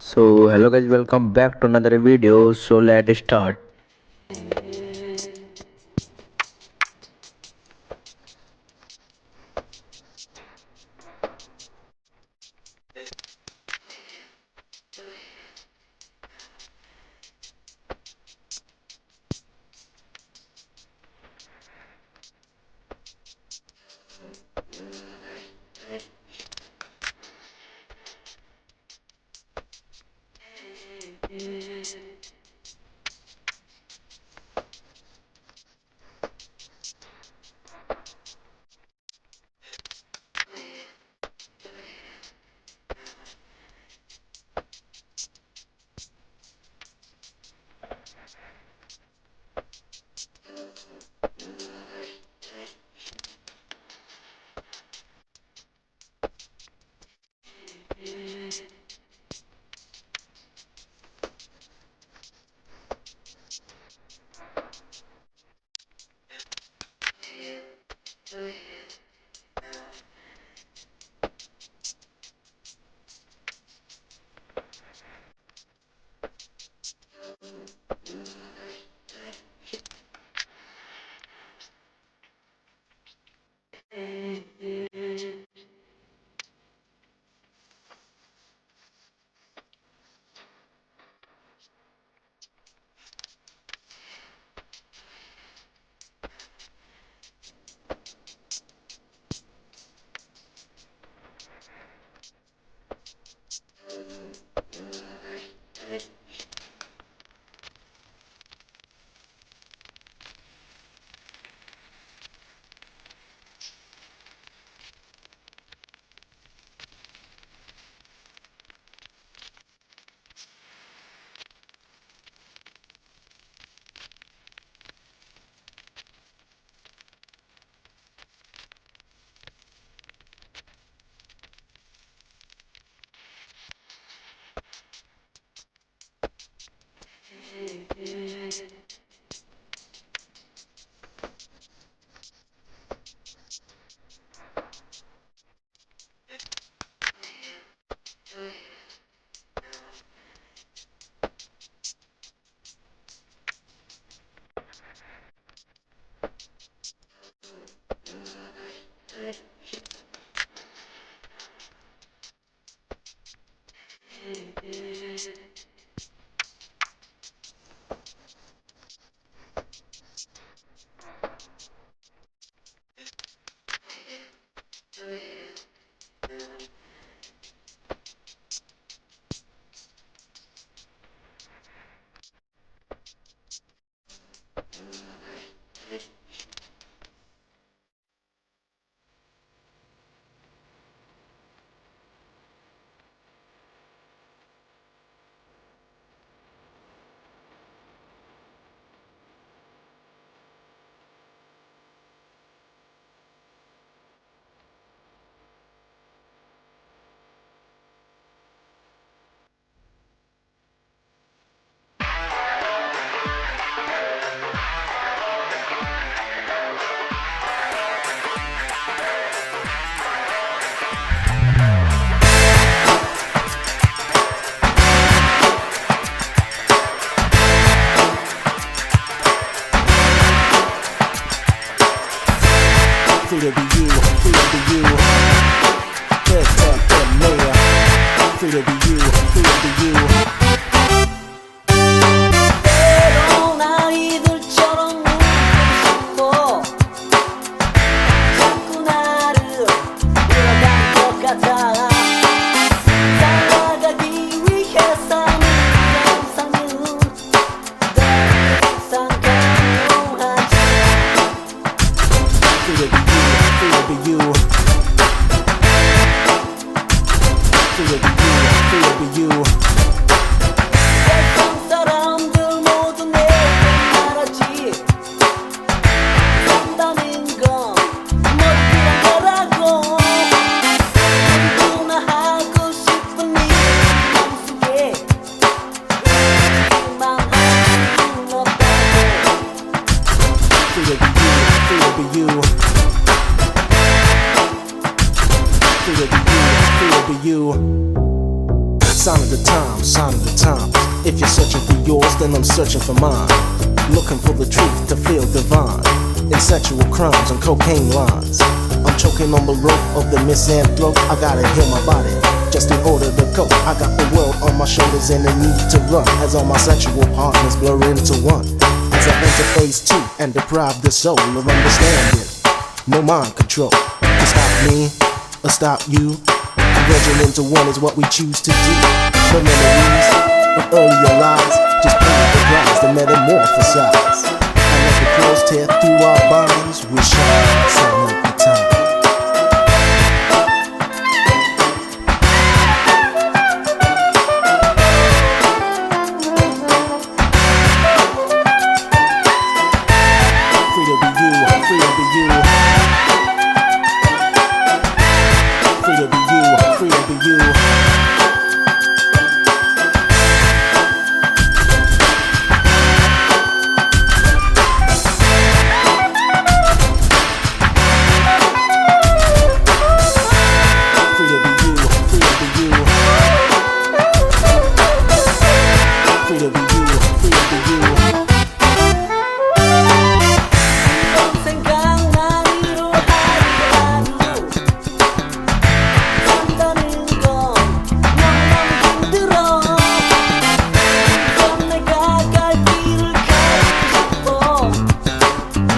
So hello guys, welcome back to another video. So let's start. Free to be you, free to be you. Pick up and lay. Free to be you, free to be you. 때론 아이들처럼 울고 싶고 자꾸 나를 밀어간 것 같아. 살아가기 위해서는 영상은 더 이상 가능하지. Free to be you, free to be you. Free to be you, free to be you. time, sign of the time. If you're searching for yours, then I'm searching for mine. Looking for the truth to feel divine in sexual crimes and cocaine lines. I'm choking on the rope of the misanthrope. I gotta heal my body just in order to cope. I got the world on my shoulders and the need to run as all my sexual partners blur into one. As I enter phase 2 and deprive the soul of understanding. No mind control to stop me or stop you. Merging into one is what we choose to do. The memories of earlier lives just pay the price to metamorphosize. And as the clothes tear through our bodies, we shine, sign of the time. Free to be you, free to be you. Free to be you, free to be you. Free to be you, free to be you. Free to be you, free to be you. 생각나는 하루하루 산다는 건 너무 힘들어. 이젠 내가 갈 길을 가고 싶어.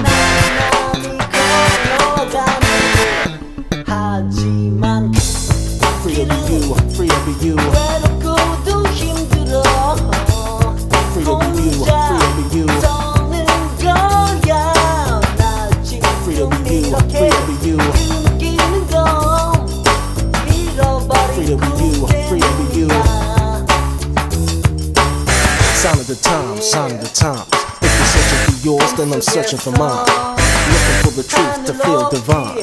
나는 걸어가는 길. 하지만 Free to be you, free to be you. 외롭고도 힘들어. Free to be you, free to be you. 서는 거야. 나 Free to 지금 be you, 이렇게 free to be you. 느끼는 건 Free to be you, free to be you. Sign of the time, sign of the time. If you're searching for yours, then I'm searching for mine. Looking for the truth to feel divine.